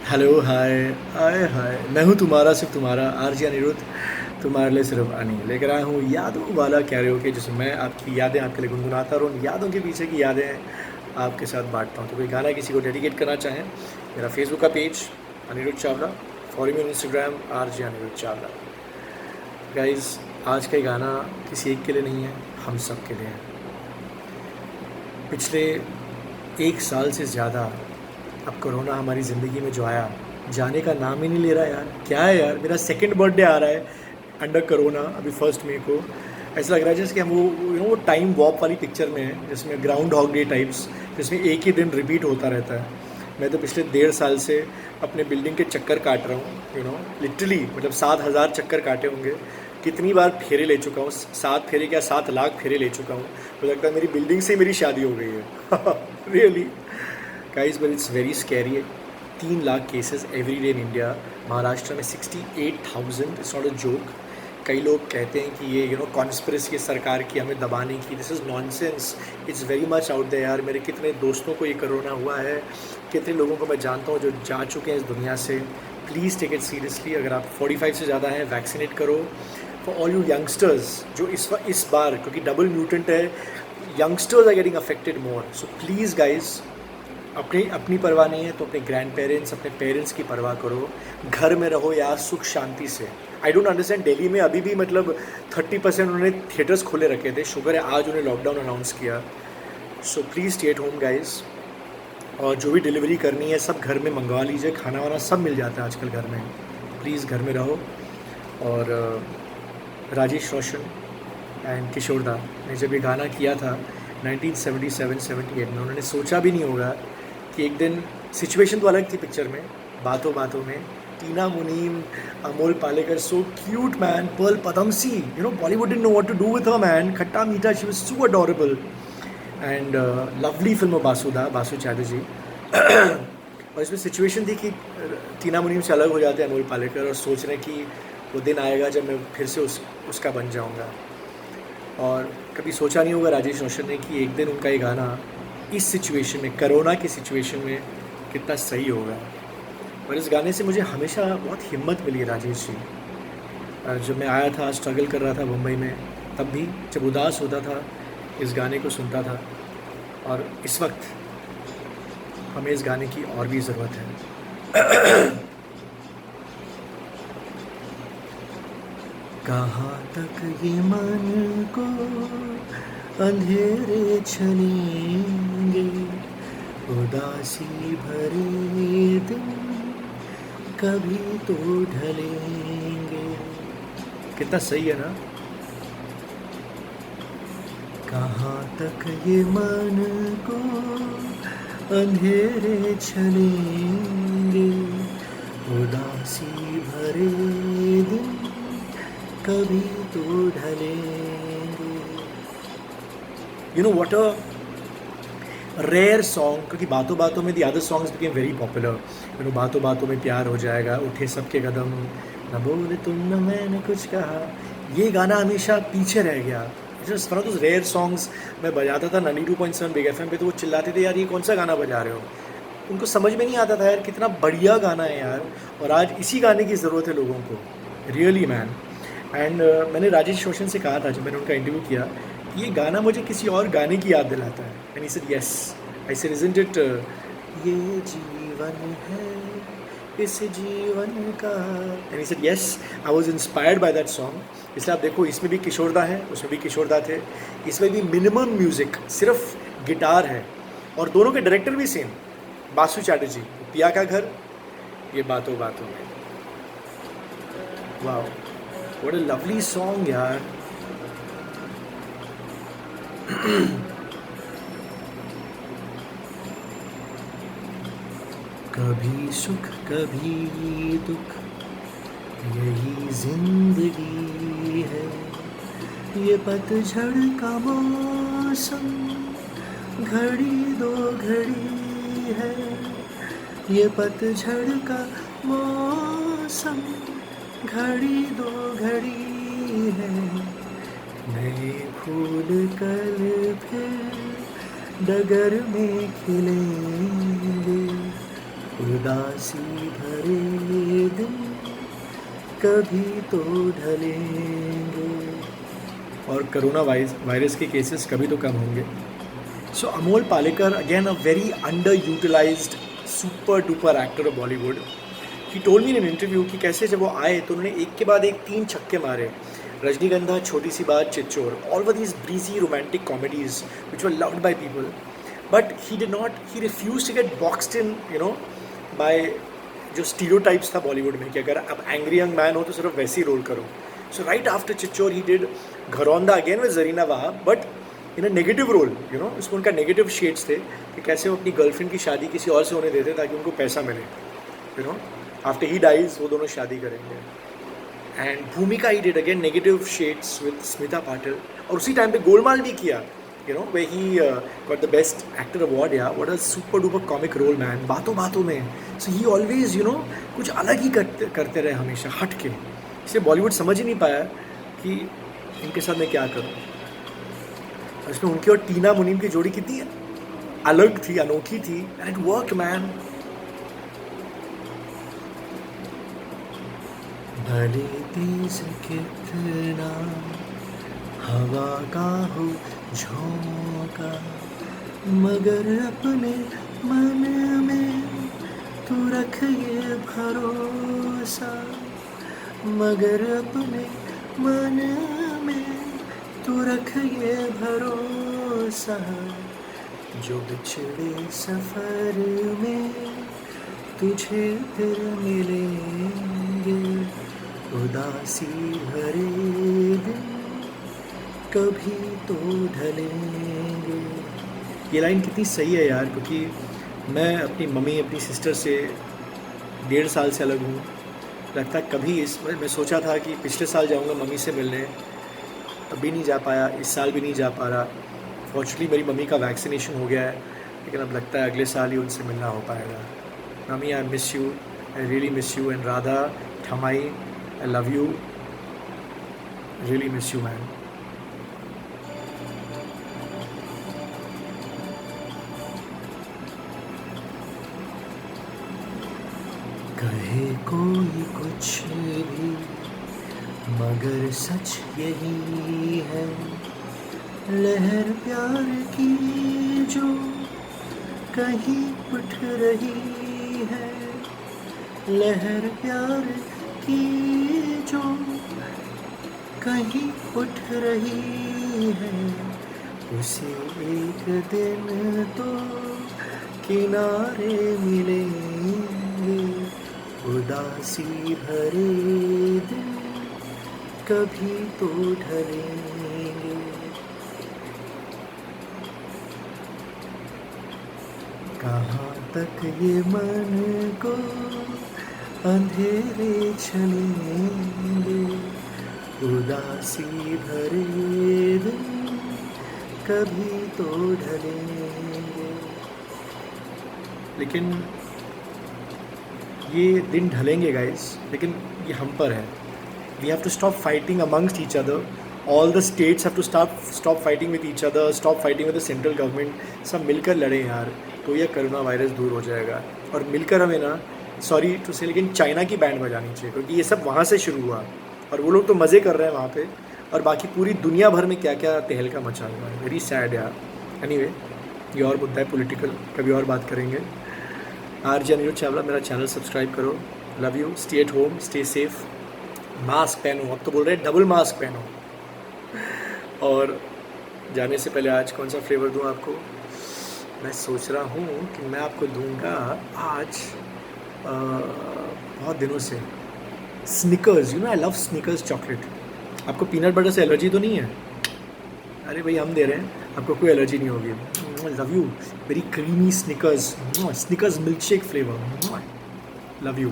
Hello hi हाय हाय, मैं हूँ तुम्हारा सिर्फ तुम्हारा आरजे अनिरुद्ध। तुम्हारे लिए सिर्फ अनी लेकर आया हूँ यादों वाला कैरियोके, जिसमें मैं आपकी यादें आपके लिए गुनगुनाता और उन यादों के पीछे की यादें आपके साथ बांटता हूँ। तो कोई गाना किसी को डेडिकेट करना चाहें, मेरा फेसबुक का page Anirudh Chawla, follow me on Instagram RJ Anirudh Chawla. Guys, आज का ये गाना किसी एक के लिए नहीं है, हम सब के लिए है। पिछले एक साल से ज़्यादा अब कोरोना हमारी ज़िंदगी में जो आया, जाने का नाम ही नहीं ले रहा यार। क्या है यार, मेरा सेकंड बर्थडे आ रहा है अंडर कोरोना, अभी 1 मई को। ऐसा लग रहा है जैसे कि हम वो टाइम वॉप वाली पिक्चर में हैं, जिसमें ग्राउंड हॉग डे टाइप्स, जिसमें एक ही दिन रिपीट होता रहता है। मैं तो पिछले 1.5 साल से अपने बिल्डिंग के चक्कर काट रहा हूँ, लिटरली मतलब 7,000 चक्कर काटे होंगे। कितनी बार फेरे ले चुका हूँ, 7 फेरे क्या 7 लाख फेरे ले चुका हूँ। मुझे लगता है मेरी बिल्डिंग से ही मेरी शादी हो गई है। Really guys, but it's very scary. 3 lakh cases every day in India. Maharashtra में 68,000, इट्स नॉट अ जोक। कई लोग कहते हैं कि ये कॉन्स्पिरेसी है सरकार की हमें दबाने की। This is nonsense, it's very much out there यार। मेरे कितने दोस्तों को ये कोरोना हुआ है, कितने लोगों को मैं जानता हूँ जो जा चुके हैं इस दुनिया से। Please take it seriously. अगर आप 45 से ज़्यादा हैं, वैक्सीनेट करो। फॉर ऑल यू यंगस्टर्स जो इस बार क्योंकि डबल म्यूटेंट है, youngsters are getting affected more. So please guys, अपनी परवाह नहीं है तो अपने ग्रैंड पेरेंट्स, अपने पेरेंट्स की परवाह करो। घर में रहो यार सुख शांति से। आई डोंट अंडरस्टैंड, दिल्ली में अभी भी मतलब 30% उन्होंने थिएटर्स खोले रखे थे। शुक्र है आज उन्हें लॉकडाउन अनाउंस किया। So please stay at home guys. और जो भी डिलीवरी करनी है सब घर में मंगवा लीजिए, खाना वाना सब मिल जाता है आजकल घर में। प्लीज़ घर में रहो। और राजेश रोशन एंड किशोर दा ने जब ये गाना किया था 1977-78 में, उन्होंने सोचा भी नहीं होगा कि एक दिन, सिचुएशन तो अलग थी पिक्चर में, बातों बातों में Tina Munim, Amol Palekar, so cute man, Pearl Padamsee, Bollywood didn't know what to do with her man, Khatta Meetha, she was so adorable and lovely film Basu Chatterjee. और इसमें सिचुएशन थी कि टीना मुनीम से अलग हो जाते हैं अमोल पालेकर और सोच रहे हैं कि वो दिन आएगा जब मैं फिर से उसका बन जाऊंगा। और कभी सोचा नहीं होगा राजेश रोशन ने कि एक दिन उनका ये गाना इस सिचुएशन में, कोरोना की सिचुएशन में कितना सही होगा। और इस गाने से मुझे हमेशा बहुत हिम्मत मिली है राजेश जी। जब मैं आया था, स्ट्रगल कर रहा था मुंबई में, तब भी जब उदास होता था इस गाने को सुनता था। और इस वक्त हमें इस गाने की और भी ज़रूरत है। कहाँ तक ये मन को अंधेरे छनेंगे, उदासी भरे दिन कभी तो ढलेंगे। कितना सही है ना। कहाँ तक ये मन को अंधेरे छनेंगे, उदासी भरे दिन कभी तो ढलेंगे। व्हाट अ रेयर सॉन्ग, क्योंकि बातों बातों में the other songs became very popular. बातों बातों में प्यार हो जाएगा, उठे सबके कदम, न बोले तुम न मैंने कुछ कहा, ये गाना हमेशा पीछे रह गया। Just one of those rare songs. मैं बजाता था 92.7 बिग एफएम पे, तो वो चिल्लाते थे यार ये कौन सा गाना बजा रहे हो। उनको समझ में नहीं आता था यार कितना बढ़िया गाना है यार। और आज इसी गाने की ज़रूरत है लोगों को, रियली मैन। एंड मैंने राजेश रोशन से कहा था जब मैंने उनका इंटरव्यू किया कि ये गाना मुझे किसी और गाने की याद दिलाता है। And he said yes. I said isn't it, ये जीवन है इस जीवन का। And he said yes, I was inspired by that song. इसलिए आप देखो, इसमें भी किशोर दा है, उसमें भी किशोर दा थे। इसमें भी मिनिमम म्यूज़िक, सिर्फ गिटार है। और दोनों के डायरेक्टर भी सेम, बासु चैटर्जी, पिया का घर, ये बातों बातों में। वाह, व्हाट अ लवली सॉन्ग यार। कभी सुख कभी दुख, यही जिंदगी है। ये पतझड़ का मौसम घड़ी दो घड़ी है। ये पतझड़ का मौसम घड़ी दो घड़ी है। नए फूल कल फिर डगर में खिलेंगे। उदासी भरे दिन कभी तो ढलेंगे, और कोरोना वायरस के केसेस कभी तो कम होंगे. So Amol Palekar, again a very underutilised super duper actor of Bollywood. He told me in an interview कि कैसे जब वो आए तो उन्होंने एक के बाद एक 3 छक्के मारे. रजनीगंधा, Chhoti Si Baat, Chitchor, all were these breezy romantic comedies which were loved by people. But he did not, he refuse to get boxed in by जो स्टीरियोटाइप्स था बॉलीवुड में कि अगर आप एंग्री यंग मैन हो तो सिर्फ वैसे ही रोल करो. So right after Chitchor he did Gharaunda again with Zarina Wahab, but in a negative role. उसमें उनका नेगेटिव शेड्स थे कि कैसे वो अपनी गर्लफ्रेंड की शादी किसी और से होने देते ताकि उनको पैसा मिले. आफ्टर ही डाइज वो दोनों शादी करेंगे. एंड भूमिका he did again negative shades with Smita Patil. और उसी टाइम पे गोलमाल भी किया, where he got the best actor award. Yeah, what a super duper comic role, man. बातों में. So he always कुछ अलग ही करते रहे हमेशा, हट के. इसलिए बॉलीवुड समझ ही नहीं पाया कि इनके साथ मैं क्या करूँ. इसमें उनकी और टीना मुनीम की जोड़ी कितनी अलग थी, अनोखी थी. And it work, man. भले तेज कितना हवा का हो झोंका, मगर अपने मन में तू रख ये भरोसा, मगर अपने मन में तू रख ये भरोसा, जो बिछड़े सफर में तुझे फिर मिलेंगे, उदासी भरे दिन कभी तो ढलेंगे. ये लाइन कितनी सही है यार, क्योंकि मैं अपनी मम्मी, अपनी सिस्टर से 1.5 साल से अलग हूँ. लगता कभी मैं सोचा था कि पिछले साल जाऊँगा मम्मी से मिलने, अभी नहीं जा पाया. इस साल भी नहीं जा पा रहा. फॉर्चुनेटली मेरी मम्मी का वैक्सीनेशन हो गया है, लेकिन अब लगता है अगले साल ही उनसे मिलना हो पाएगा. Mummy, I miss you, I really miss you. And Radha, ठमाई, I love you, really miss you, man. कहे कोई कुछ भी मगर सच यही है, लहर प्यार की जो कहीं उठ रही है, लहर प्यार की जो कहीं उठ रही है, उसे एक दिन तो किनारे मिलेंगे, उदासी भरे दिन कभी तो ढलेंगे. कहाँ तक ये मन को अंधेरे चलेंगे, उदासी भरे दिन कभी तो ढलेंगे. लेकिन ये दिन ढलेंगे गाइस, लेकिन ये हम पर है. We have to stop fighting amongst each other. All the states have to stop fighting with each other, stop fighting with the central government. सब मिलकर लड़ें यार, तो यह कोरोना वायरस दूर हो जाएगा. और मिलकर हमें ना, सॉरी टू से, लेकिन चाइना की बैंड बजानी चाहिए, क्योंकि ये सब वहाँ से शुरू हुआ और वो लोग तो मज़े कर रहे हैं वहाँ पे, और बाकी पूरी दुनिया भर में क्या क्या तहलका मचा हुआ है. वेरी सैड यार. एनीवे, ये और मुद्दा है पॉलिटिकल, कभी और बात करेंगे. आरजे अनिरुद्ध चावला, मेरा चैनल सब्सक्राइब करो. Love you. Stay at home, stay safe. Mask पहनो, अब तो बोल रहे हैं डबल मास्क पहनो. और जाने से पहले आज कौन सा फ्लेवर दूं आपको? मैं सोच रहा हूँ कि मैं आपको दूंगा आज बहुत दिनों से Snickers. I love Snickers chocolate. आपको पीनट बटर से एलर्जी तो नहीं है? अरे भाई, हम दे रहे हैं, आपको कोई एलर्जी नहीं होगी. Love you. Very creamy Snickers milk shake flavour. Love you.